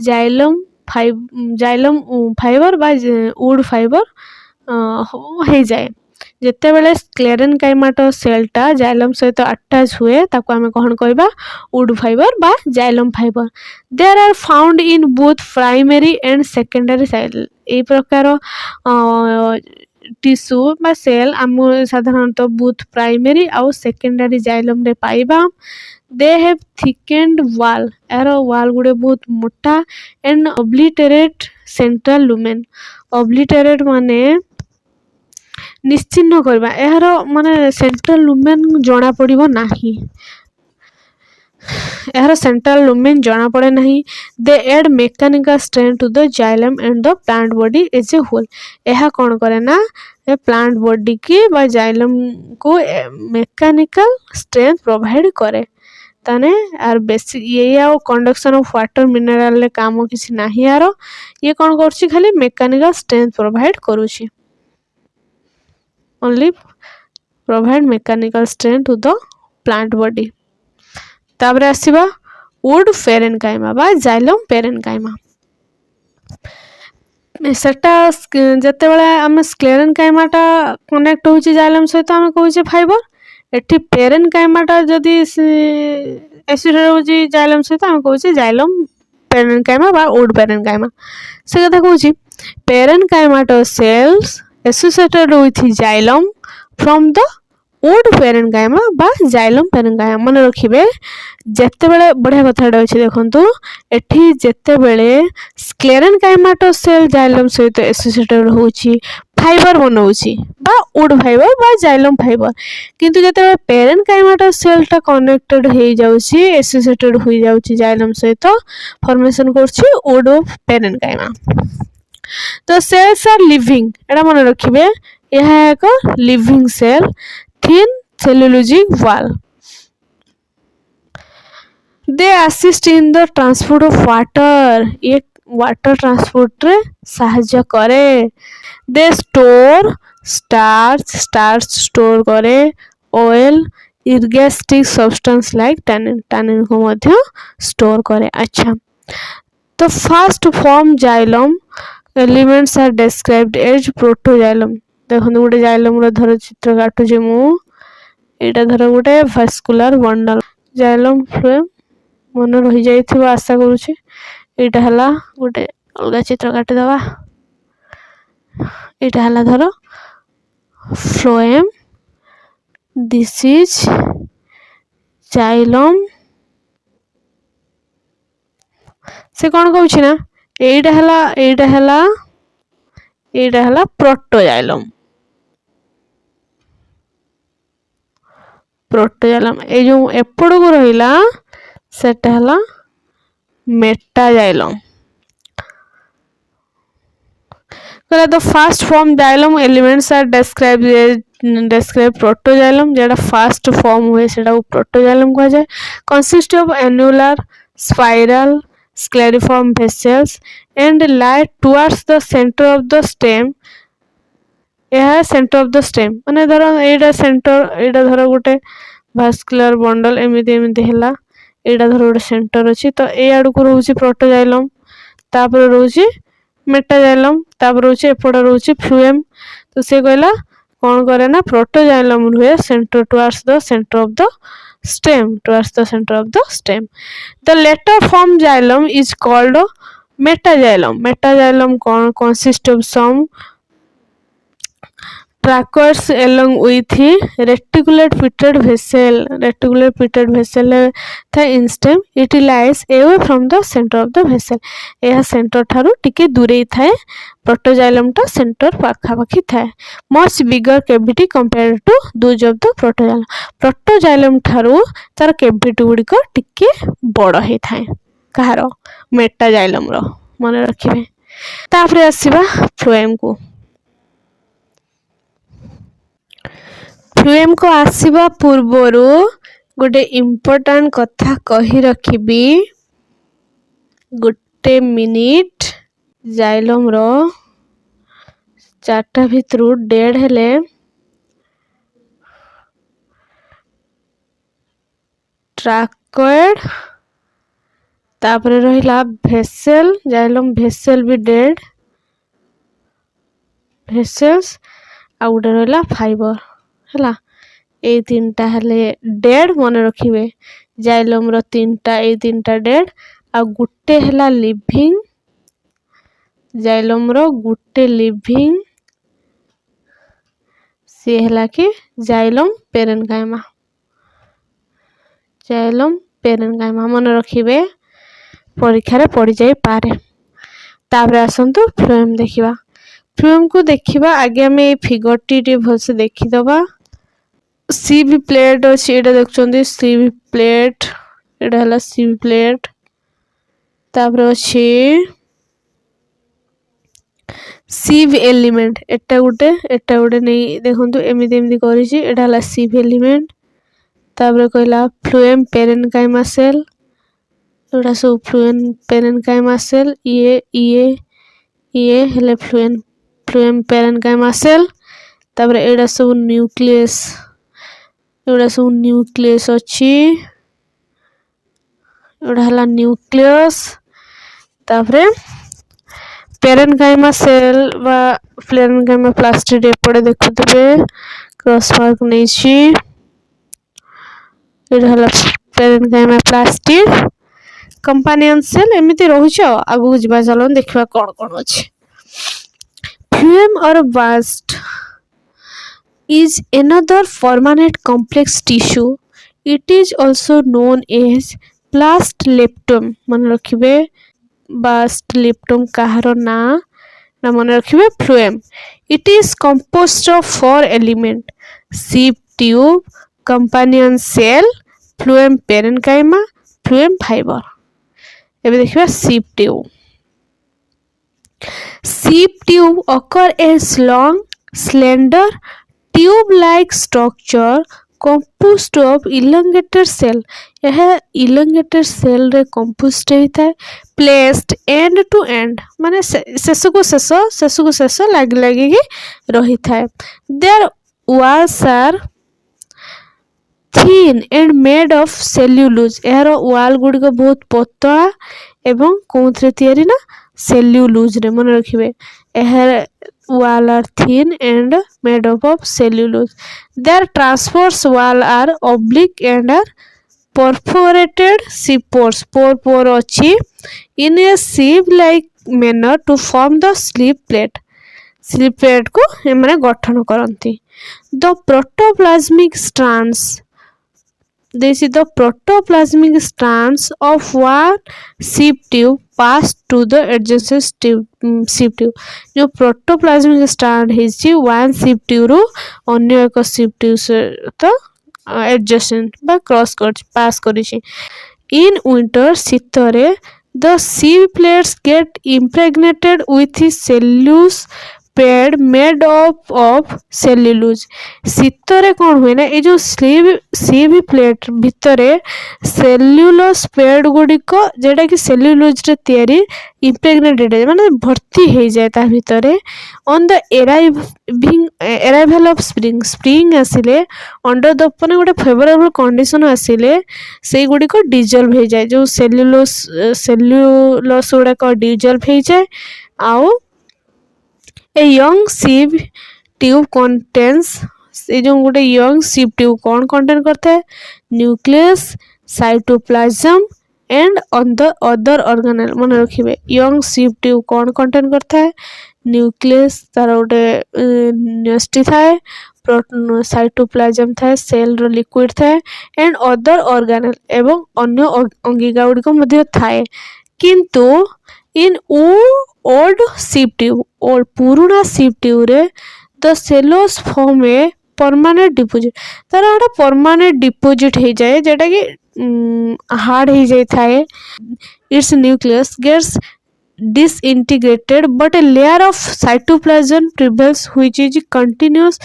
जाइलम फाइबर बा वुड फाइबर हो जाए जिते बेले स्क्लेरेनकाइमाटोस सेलटा जाइलम सहित अटैच हुए ताको आमे कहन कहबा वुड फाइबर बा xylem fibre their are found in both primary and secondary cell ए प्रकार टिश्यू बा सेल आम साधारणतः बोथ प्राइमरी आउ सेकेंडरी जाइलम रे पाइबा दे हैव थिकेंड वाल यार वाल गुड़े बहुत मोटा and obliterate central lumen obliterate माने निश्चिन्न करबा यार माने सेंट्रल लुमेन जना पड़िबो नाही यार सेंट्रल लुमेन जना पड़े नहीं they add mechanical strength to the xylem and the plant body as a whole यह कौन करे ना प्लांट बॉडी की बा जाइलम को मेकानिकल स्ट्रेंथ प्रोवाइड करे ताने यार बेसिक ये या कंडक्शन ऑफ वाटर मिनरल ले काम किसी नाही यार ये कौन करछि खाली मेकानिकल स्ट्रेंथ प्रोवाइड करूछि only provide mechanical strength to the plant body तापर आसीबा वुड पेरेनकाइमा बा जाइलम पेरेनकाइमा सेटा जते बेला हम स्क्लेरेनकाइमाटा कनेक्ट होछि जाइलम सहित हम कहूचे फाइबर एठी पेरेनकाइमाटा जदी एसिड होछि जाइलम सहित हम कहूचे जाइलम पेरेनकाइमा बा वुड पेरेनकाइमा से कथा कहूछि parenchymatous cells associated with xylem from the wood parenchyma बा जाइलम पेरेनकाइमा मन रखिबे जेते बेले बढ़िया कथाटा अछि देखंतु एठी जेते बेले स्क्लेरेनकाइमाटोस सेल जाइलम सहित एसोसिएटेड होछि फाइबर बनौछि बा वुड फाइबर बा जाइलम फाइबर किंतु जेते बेले पेरेनकाइमाटोस सेलटा कनेक्टेड हे जाउछि एसोसिएटेड होई जाउछि जाइलम सहित फॉर्मेशन करछि वुड ऑफ पेरेनकाइमा तो सेल्स आर लिविंग एटा मन रखिबे यह एक living cell thin cellulosic wall. They assist in the transport of water. ये water transport रे सहायता करे. They store starch store करे. Oil ergastric substance like tannin को मध्य store करे. अच्छा तो first form xylem elements are described as protoxylem देखो गोटे जाइलम धर चित्र काटुचे मु एटा धर गोटे भास्कुलर बंडल जाइलम फ्लोएम मन रही जाइथिबो आशा करूची एटा हला गोटे अलगा चित्र काटी दवा एटा हला धर फ्लोएम दिस इज जाइलम से कौन कहूची ना एटा हला प्रोटोजाइलम ए जो एपड़ को रहिला सेटा हला मेटाजाइलम कहला the fast form xylem elements are describe protoxylem जेटा फास्ट फॉर्म हुए सेटा प्रोटोजाइलम कहा जाए consist of annular spiral scleriform vessels and lie towards the center of the stem यह सेंटर ऑफ द स्टेम माने धर एटा सेंटर एटा धर गोटे भास्कुलर बंडल एमिति एमिति हैला एटा धर गोटे सेंटर अछि तो ए आडू को रहउची प्रोटोजाइलम तापर रहउची मेटाजाइलम तापर रहउची एपड रहउची फ्लूएम तो से कहला कोन करे ना प्रोटोजाइलम रुहे centre towards the centre of the stem towards the center of the stem. The later form xylem is called metaxylem. Metaxylem consists of some tracheids along with reticulate pitted vessel. Reticulate pitted vessel the in stem it lies away from the center of the vessel. यह सेंटर ठारू टिके दूरे थाए प्रोटोजाइलम टा सेंटर पाखापाखी थाए much bigger cavity compare to those of the protoxylem protoxylem ठारू तार कैविटी गुडी को टिके बड़ हे थाए कहारो मेटाजाइलम रो मन रखिबे तापरे आसीबा फ्लोएम को फ्लोएम को आसीबा पूर्वरु गोटे इम्पोर्टेंट कथा कही रखिबी गोटे मिनिट जाइलम रो चारटा भितरु डेढ़ हेले ट्राकोइड तापरे रहिला भेसेल जाइलम भेसेल भी डेड भेसेल्स आ गोटे रहिला फाइबर हला ए तीनटा हेले डेड मन रखिबे जाइलम रो तीनटा ए तीनटा डेड आ गुटे हेला लिविंग जाइलम रो गुटे लिविंग से हेला कि जाइलम पेरेनकाइमा मन रखिबे परीक्षा रे पड़ी जाई पारे तापरे आसंतु फ्लोएम देखिबा फ्लोएम को देखिबा आगे हमें फिगर टी भल से देखि दबा सीवी प्लेट अछि एटा देखछोंदी सीवी प्लेट एटा हला सीवी प्लेट तापरे अछि सीव एलिमेंट एटा गुटे नै देखंतु एमिति एमिति करिछि एटा हला सीव एलिमेंट तापरे कहला फ्लोएम पेरेनकाइमा सेल एटा सब फ्लोएम पेरेनकाइमा सेल ये हले फ्लोएम पेरेनकाइमा सेल तापरे एटा सब न्यूक्लियस अछि एटा हला न्यूक्लियस तापरे पेरेनकाइमा सेल बा पेरेनकाइमा प्लास्टिड एपड़े देखुतबे क्रॉस मार्क नैछि एटा हला पेरेनकाइमा प्लास्टिड कंपानियन सेल एमिति रहउछ आगु जिबा चलन देखबा कोन अछि फ्लोएम और bast is another permanent complex tissue. It is also known as blast leptum. मन रखिबे blast leptum कहारो ना मन रखिबे phloem. It is composed of 4 elements: sheath tube, companion cell, phloem parenchyma, phloem fiber. एबे देखिबा sheath tube. Sheath tube occur as long, slender, tube-like structure composed of elongated cell. यह elongated cell रे composed होता है placed end to end माने शेष को शेष लागी लागी की रही था. Their walls are thin and made of cellulose. यार wall गुड़ी को बहुत पतला एवं कौन तैयारी ना सेल्युलोज रे मन रखिबे एहर wall are thin and made up of cellulose. Their transverse wall are oblique and are perforated sieve pores. Pore अछि in a sieve like manner to form the slip plate. Slip plate को एमने गठन करंती. The protoplasmic strands, this is the protoplasmic strands of one sieve tube pass to the adjacent sieve tube. जो protoplasmic strand है one sieve tube रू अन्य एक sieve tube सहित adjacent बा cross pass करिछि. In winter शीतरे the sieve plates get impregnated with cellulose pad made up of cellulose. शीतरे कौन हुए ना ये जो सिव प्लेट भितरे सेल्युलोज पैड गुड़िक जेटा कि सेल्युलोज रे तैयारी इम्प्रेग्नेटेड माने भर्ती हो जाए ता भितरे. On the arrival of spring आसिले अंडर द माने गोटे फेवरेबल कंडीशन आसिले से गुड़िक डिजल्व हो जाए जो सेल्युलोज गुड़ाक डिजल्व हो जाए. आउ A young sieve tube contains ये जो गोटे young sieve tube कौन contain करता है nucleus cytoplasm and other organelle मन रखिए. young sieve tube कौन contain करता है न्यूक्लियस तार गोटे न्यूस्टी थाए साइटोप्लाज्म थाए सेल रो लिक्विड थाए एंड अदर ऑर्गेनेल एवं अन्य अंगिका गुड़िक मध्य थाए. किंतु in old sieve tube old पुराना sieve tube रे the सेलोस form a permanent deposit तार गोटे परमानेंट डिपोजिट हो जाए जेटा कि हार्ड हो जाए थाए. It's nucleus gets disintegrated but a layer of cytoplasm prevails which is continuous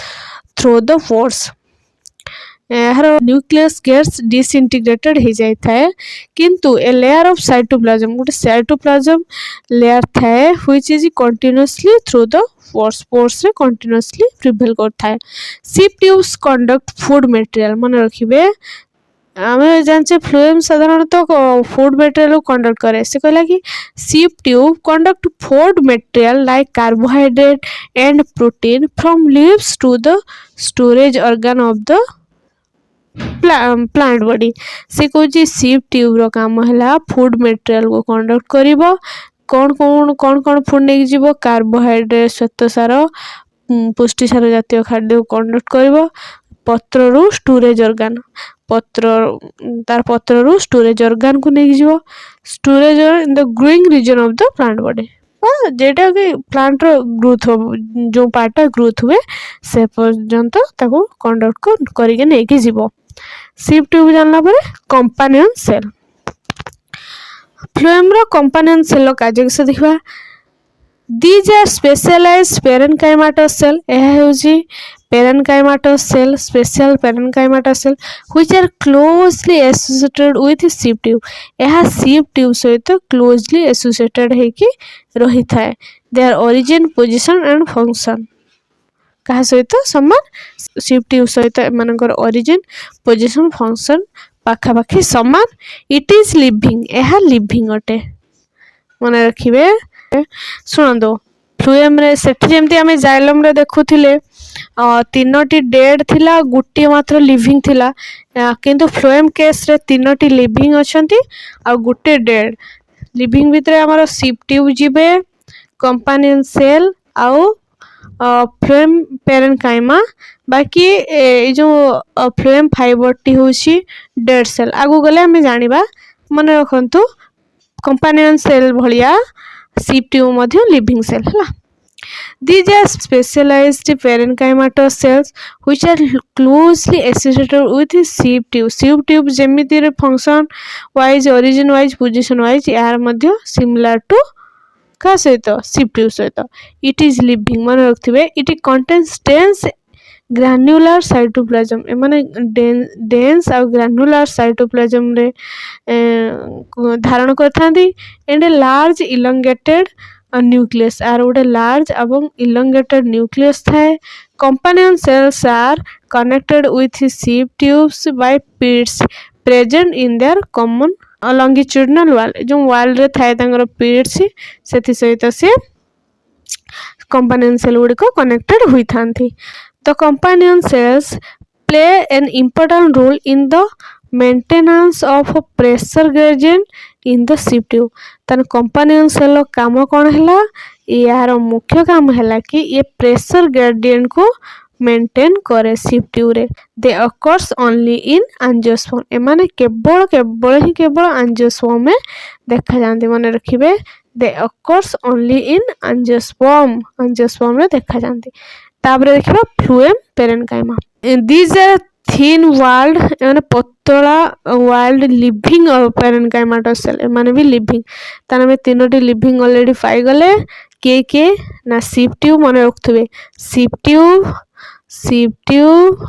through the pores. यार न्यूक्लियस गेट्स डिसइंटीग्रेटेड हो जाए थाए किंतु ए लेयर ऑफ साइटोप्लाज्म गोटे साइटोप्लाज्म लेयर थाए which is continuously through the pores रे कंटीन्यूअसली प्रिवेल करथाए. सिव ट्यूब्स कंडक्ट फूड मटेरियल मन रखिबे आम जाने फ्लोएम साधारणतः फूड मटेरियल कंडक्ट करे से कहला कि sieve tube conduct food material like carbohydrate and protein from leaves to the storage organ of the plant body. से कौन सिव ट्यूब रो काम है फूड मटेरियल को कंडक्ट करिवो कौन कौन कौन कौन फूड नहीं जीवो कार्बोहाइड्रेट श्वेतसार पुष्टिसार जातीय खाद्य को कंडक्ट करिवो पत्र रू स्टोरेज ऑर्गन तार पत्र रू स्टोरेज ऑर्गन को नहीं जीवो storage in the growing region of the plant body जेटा कि प्लांट रो ग्रोथ जो पार्ट ग्रोथ हुए से पर्यंत ताको कंडक्ट करके नहीं जीवो. सिव ट्यूब जानला परे कंपानियन सेल फ्लोएम रो कंपानियन सेल कार्य से देखबा. These are specialised parenchymatous cell एहा होजी parenchymatous cell special parenchymatous cell which are closely associated with sieve tube. एहा सिव ट्यूब सहित क्लोजली एसोसिएटेड है कि रही थाए. Their origin position and function कहा सहित समान सिव ट्यूब सहित एमानकर ओरिजिन पोजीशन फंक्शन पाखापाखि समान. इट इज लिविंग एहा लिविंग अटे मन रखिबे. शुणु फ्लुएम रे सेठी जेमती आमे जाइलम रे देखुथिले तीनोटी डेड थिला गुटी मात्र लिविंग थिला किंतु फ्लोएम केस रे तीनोटी लिविंग अछंती आ गुटे डेड. लिविंग भितरे हमर सिव ट्यूब जिबे कंपानियन सेल आउ फ्लोएम पेरेनकाइमा बाकी ए जो फ्लोएम फाइबर टी होची डेड सेल. आगु गले हमें जानिबा मन रखंतु कंपानियन सेल भलिया सिव ट्यूब मध्य लिविंग सेल हला. These are specialized parenchymatous cells which are closely associated with sieve tube. Sieve tube जेमिति रे function wise origin wise position wise यार मध्य similar to का सहित sieve tube सहित. It is living मन रखथिबे. It contains dense granular cytoplasm एमाने dense और granular cytoplasm रे धारण करथांती and a large elongated nucleus आर गोटे लार्ज एवं इलंगेटेड न्यूक्लियस थाए. Companion cells are connected with sieve tubes by pits present in their common longitudinal wall जो वाल रे थाए तांगर पीरियड्स सेथि सहित से कंपानियन सेल गुड़िक कनेक्टेड हुई थांती। The companion cells play an important role in the maintenance of pressure gradient in the sieve tube. तन कंपानियन सेल काम कौन है यार मुख्य काम है कि ये प्रेशर ग्रेडियंट को मेंटेन करे सिप ट्यूब रे। They occurs only in angiosperm एमाने केवल केवल ही केवल एंजियोस्पर्म में देखा जाते मन रखिए। They occurs only in angiosperm में देखा जाते। तापर देखिबा phloem parenchyma these are thin walled माने पतला वाल्ड लिविंग पेरेन्काइमाटस सेल माने भी लिविंग ताने में तीनोटी लिविंग ऑलरेडी पाई गले के ना सिप ट्यूब मन रखथबे SIP tube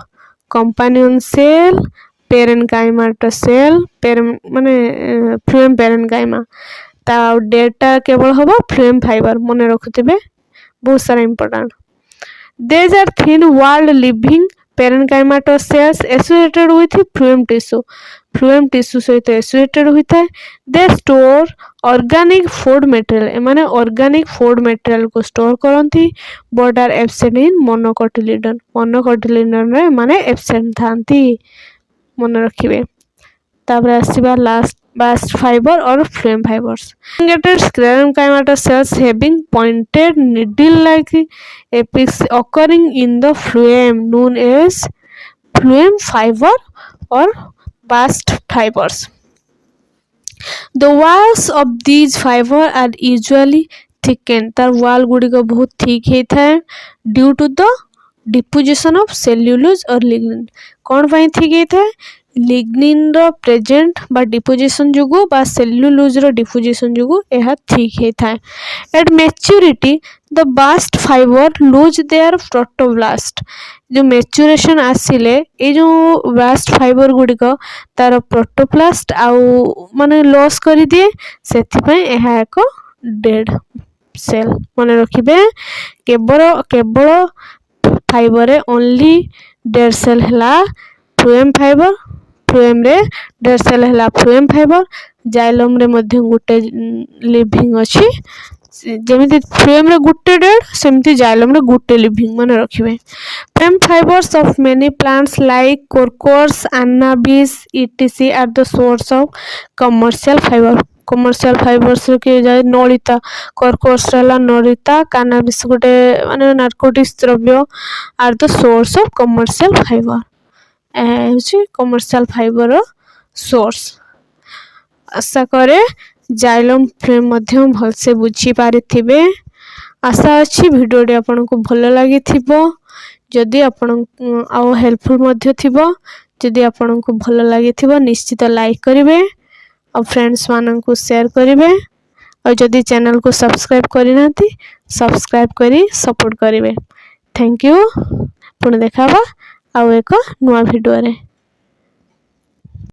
companion cell पेरेन्काइमाटस cell माने फ्लूएम पेरेन्काइमा ता डेटा केवल होबा फ्लूएम फाइबर मन रखथबे बहुत सारा important. These are thin walled living parenchymatous cells associated with phloem tissue. Phloem tissue सहित associated होता है। They store organic food material एमाने organic food material को store करती but are absent in monocotyledon रे माने absent थांती मन रखिबे। तापर आसीबा last bast fiber or phloem fibers. Elongated sclerenchymatous cells having pointed needle-like apex occurring in the phloem known as phloem fiber or bast fibers. The walls of these fibers are usually thickened. तार wall गुड़ी को बहुत thick है था due to the deposition of cellulose or lignin. कौन पाई thick है था लिग्निन रो प्रेजेंट बा डिपोजिशन जुगु बा सेल्युलोज रो डिपोजिशन जुगु यह ठीक है था। At maturity the bast fibre lose their protoplast जो मैच्योरेशन आसिले ए जो बास्ट फाइबर गुडी को तार प्रोटोप्लास्ट आउ माने लॉस करि दिए सेथि पय यह एक डेड सेल मन रखिबे। केवल फाइबर रे ओनली डेड सेल हला फ्लूएम फाइबर फ्लूएम रे डेड सेल हला फ्लूएम फाइबर जाइलम रे मध्य गुटे लिविंग अछि जेमिति फ्लूएम रे गुटे डेड सेमिति जाइलम रे गुटे लिविंग मन रखिबे। Phloem fibres of many plants like corchorus cannabis etc are the source of commercial fibres के जाय नलिता कोरकोर्स रहला नलिता कैनाबिस गुटे माने नार्कोटिक्स द्रव्य are the source of commercial fibre commercial fibre source. आशा करे जाइलम फ्लूएम मध्य भलसे बुझी पारिथिबे। आशा अच्छी वीडियोटी आपन को भल लागि थिबो जदि आपन आउ हेल्पफुल मध्य थिबो जदि आपन को भल लागि थिबो निश्चित लाइक करिवे और फ्रेंड्स मानन को शेयर करिवे और जदि चैनल को सब्सक्राइब करिनाती सब्सक्राइब करी सपोर्ट करिवे। थैंक यू पुणी देखाबा आउ एक नुआ वीडियो रे।